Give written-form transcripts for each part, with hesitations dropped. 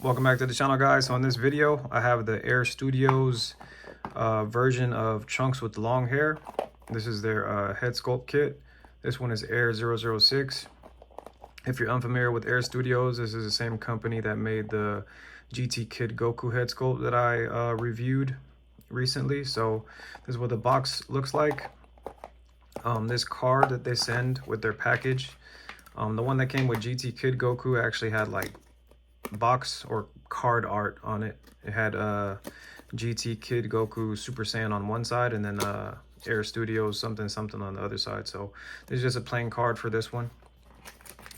Welcome back to the channel, guys. So in this video I have the Air Studios version of Trunks with long hair. This is their head sculpt kit. This one is Air 006. If you're unfamiliar with Air Studios, this is the same company that made the GT Kid Goku head sculpt that I reviewed recently. So this is what the box looks like. This card that they send with their package, the one that came with GT Kid Goku actually had like box or card art on it. It had GT Kid Goku Super Saiyan on one side and then Air Studios something on the other side. So there's just a plain card for this one.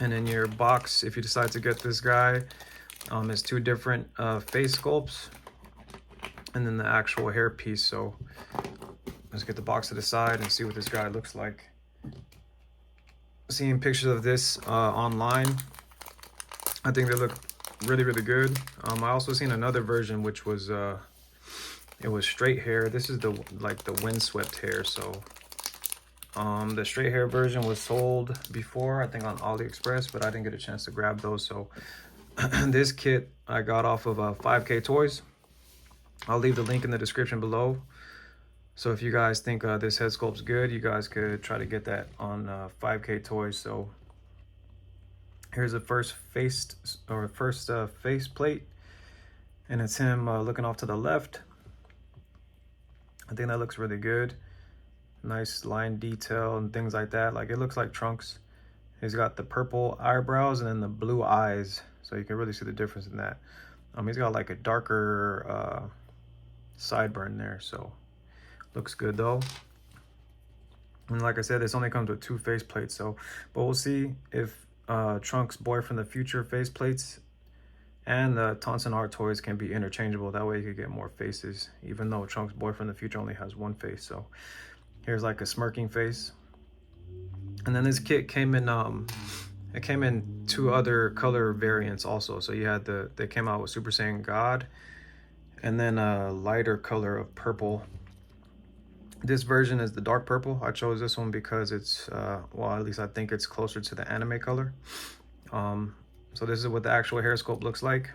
And in your box, if you decide to get this guy, there's two different face sculpts and then the actual hair piece. So let's get the box to the side and see what this guy looks like. Seeing pictures of this online, I think they look really good. I also seen another version which was it was straight hair. This is the windswept hair. So the straight hair version was sold before, I think on AliExpress, but I didn't get a chance to grab those. So this kit I got off of 5K Toys. I'll leave the link in the description below. So if you guys think this head sculpt's good, you guys could try to get that on 5K Toys. So here's the first face plate, and it's him looking off to the left. I think that looks really good. Nice line detail and things like that. Like, it looks like Trunks. He's got the purple eyebrows and then the blue eyes, so you can really see the difference in that. He's got like a darker sideburn there, so looks good though. And like I said, this only comes with two face plates. So, but we'll see if Trunks' Boy from the Future face plates and the Tonson Art toys can be interchangeable. That way you could get more faces, even though Trunks' Boy from the Future only has one face. So here's like a smirking face. And then this kit came in it came in two other color variants also. So you had they came out with Super Saiyan God and then a lighter color of purple. This version is the dark purple. I chose this one because it's well, at least I think it's closer to the anime color. So this is what the actual hair sculpt looks like.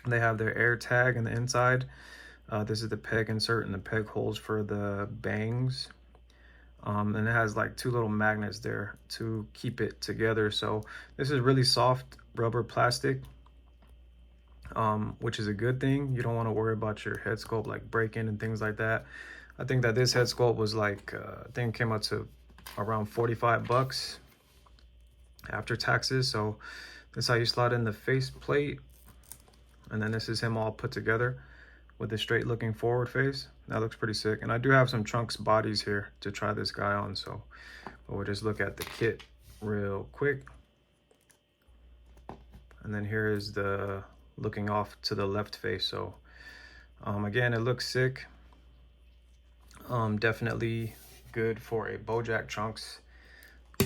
They have their air tag in the inside. This is the peg insert and the peg holes for the bangs. And it has like two little magnets there to keep it together. So this is really soft rubber plastic, which is a good thing. You don't want to worry about your head sculpt like breaking and things like that. I think that this head sculpt was like, I think it came out to around 45 bucks after taxes. So this is how you slot in the face plate. And then this is him all put together with a straight looking forward face. That looks pretty sick. And I do have some Trunks bodies here to try this guy on. So we'll just look at the kit real quick. And then here is the looking off to the left face. So again, it looks sick. Definitely good for a BoJack Trunks,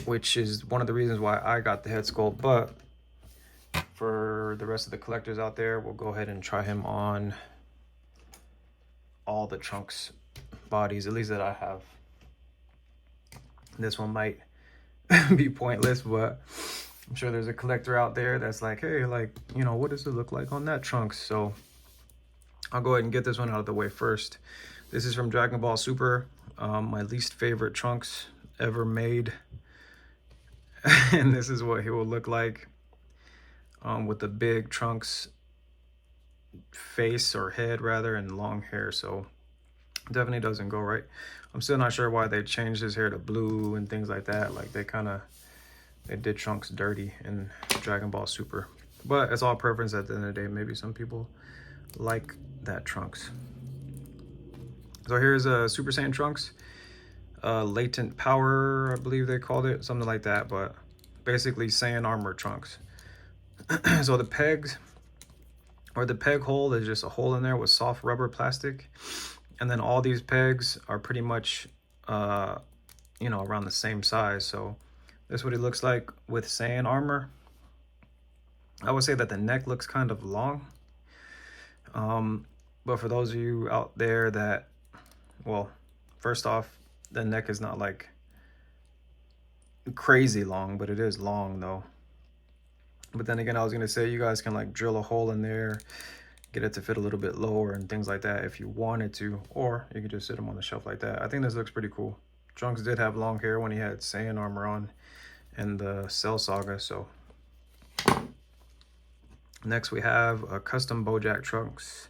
which is one of the reasons why I got the head sculpt. But for the rest of the collectors out there, we'll go ahead and try him on all the Trunks bodies, at least that I have. This one might be pointless, but I'm sure there's a collector out there that's like, hey, like, you know, what does it look like on that Trunks? So I'll go ahead and get this one out of the way first. This is from Dragon Ball Super, my least favorite Trunks ever made. And this is what he will look like with the big Trunks face, or head rather, and long hair. So definitely doesn't go right. I'm still not sure why they changed his hair to blue and things like that. Like, they did Trunks dirty in Dragon Ball Super. But it's all preference at the end of the day. Maybe some people like that Trunks. So here's a Super Saiyan Trunks. Latent Power, I believe they called it. Something like that. But basically Saiyan Armor Trunks. So the pegs, or the peg hole, is just a hole in there with soft rubber plastic. And then all these pegs are pretty much, you know, around the same size. So this is what it looks like with Saiyan armor. I would say that the neck looks kind of long. But for those of you out there that, well, first off, the neck is not like crazy long, but it is long though. But then again, I was gonna say you guys can like drill a hole in there, get it to fit a little bit lower and things like that if you wanted to, or you could just sit them on the shelf like that. I think this looks pretty cool. Trunks did have long hair when he had Saiyan armor on in the Cell Saga. So next we have a custom Bojack Trunks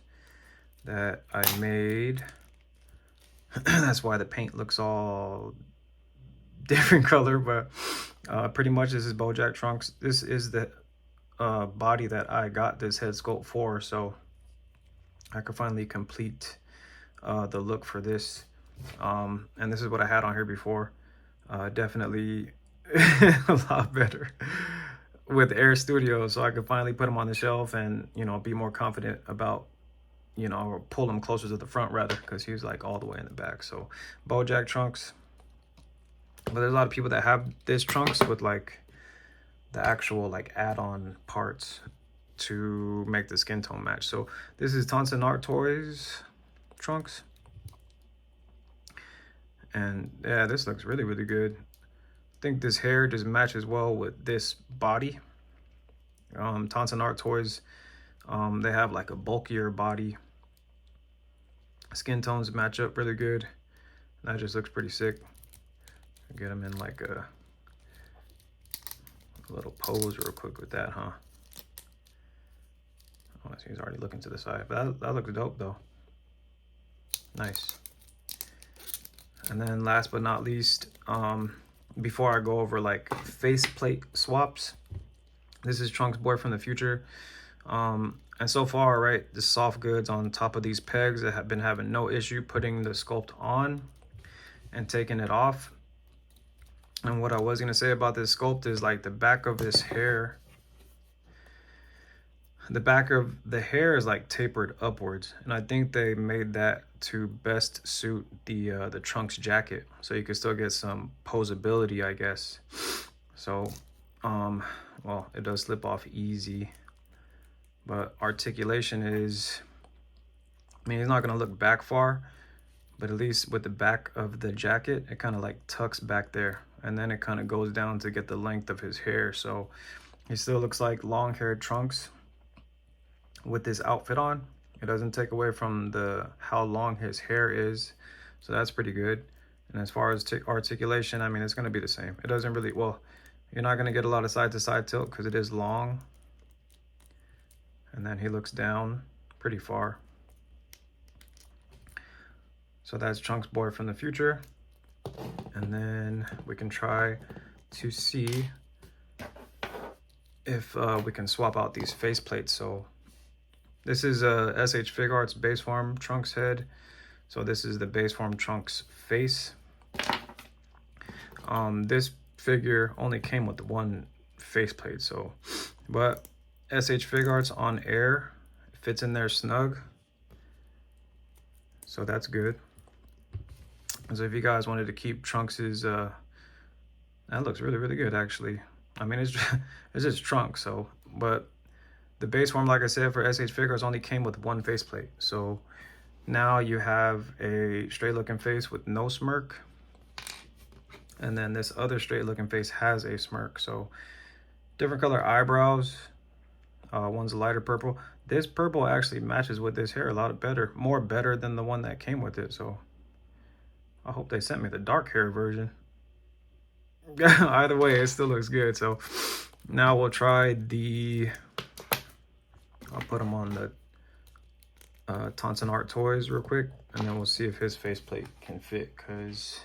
that I made. That's why the paint looks all different color, but pretty much this is Bojack Trunks. This is the body that I got this head sculpt for, so I could finally complete the look for this. And this is what I had on here before. Definitely a lot better with Air Studio, so I could finally put them on the shelf and, you know, be more confident about, you know, or pull them closer to the front rather, because he was like all the way in the back. So Bojack Trunks. But there's a lot of people that have this Trunks with like the actual like add-on parts to make the skin tone match. So this is Tonson Art Toys Trunks. And yeah, this looks really, really good. I think this hair just matches well with this body. Tonson Art Toys, they have like a bulkier body. Skin tones match up really good. That just looks pretty sick. Get him in like a little pose real quick with that, huh? Oh, he's already looking to the side, but that looks dope though. Nice. And then last but not least, before I go over like faceplate swaps, this is Trunks Boy from the future. And so far, right, the soft goods on top of these pegs that have been having no issue putting the sculpt on and taking it off. And what I was gonna say about this sculpt is like the back of this hair, the back of the hair is like tapered upwards, and I think they made that to best suit the Trunks jacket, so you can still get some posability, I guess. So well, it does slip off easy, but articulation is, I mean, it's not gonna look back far, but at least with the back of the jacket, it kind of like tucks back there, and then it kind of goes down to get the length of his hair. So he still looks like long-haired Trunks with this outfit on. It doesn't take away from the how long his hair is, so that's pretty good. And as far as articulation, I mean, it's going to be the same. It doesn't really, well, you're not going to get a lot of side to side tilt because it is long, and then he looks down pretty far. So that's Trunks Boy from the future. And then we can try to see if we can swap out these face plates. So this is a SH Figuarts base form Trunks head. So this is the base form Trunks face. This figure only came with one faceplate, so, but SH Figuarts on air fits in there snug, so that's good. So if you guys wanted to keep Trunks's, that looks really, really good actually. I mean, it's just Trunks, so, but the base form, like I said, for SH Figuarts only came with one faceplate. So now you have a straight looking face with no smirk, and then this other straight looking face has a smirk. So different color eyebrows. One's a lighter purple. This purple actually matches with this hair a lot better, more better than the one that came with it. So I hope they sent me the dark hair version. Either way, it still looks good. So now we'll try the, I'll put them on the Tonson Art Toys real quick, and then we'll see if his faceplate can fit, because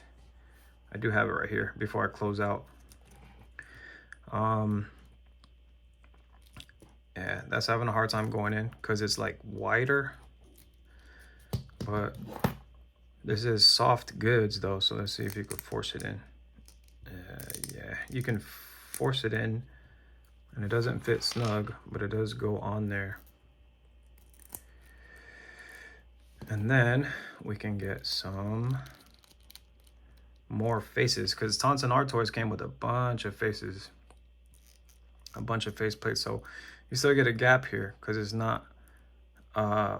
I do have it right here before I close out. Yeah, that's having a hard time going in because it's like wider, but this is soft goods though, so let's see if you could force it in. Yeah, you can force it in, and it doesn't fit snug, but it does go on there. And then we can get some more faces, because Tonson Art Toys came with a bunch of faces, a bunch of face plates. So you still get a gap here because it's not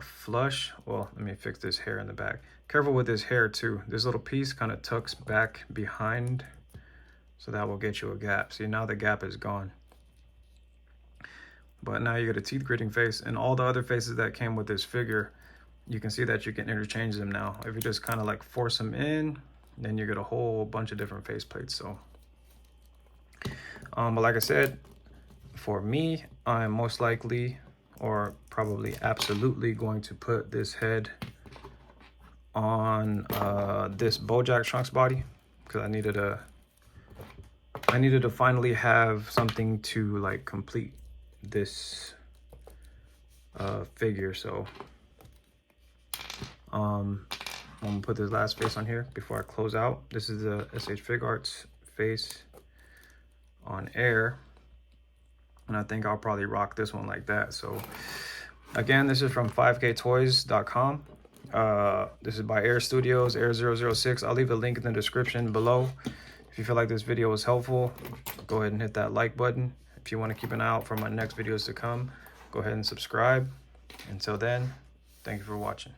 flush. Well, let me fix this hair in the back. Careful with this hair too. This little piece kind of tucks back behind, so that will get you a gap. See, now the gap is gone. But now you get a teeth gritting face, and all the other faces that came with this figure, you can see that you can interchange them now. If you just kind of like force them in, then you get a whole bunch of different face plates. So but like I said, for me, I'm most likely, or probably absolutely, going to put this head on this BoJack Trunks body, because I needed to finally have something to like complete this figure. So I'm gonna put this last face on here before I close out. This is the SH Figuarts face on air, and I think I'll probably rock this one like that. So again, this is from 5ktoys.com. This is by Air Studios, Air 006. I'll leave the link in the description below. If you feel like this video was helpful, go ahead and hit that like button. If you want to keep an eye out for my next videos to come, go ahead and subscribe. Until then, thank you for watching.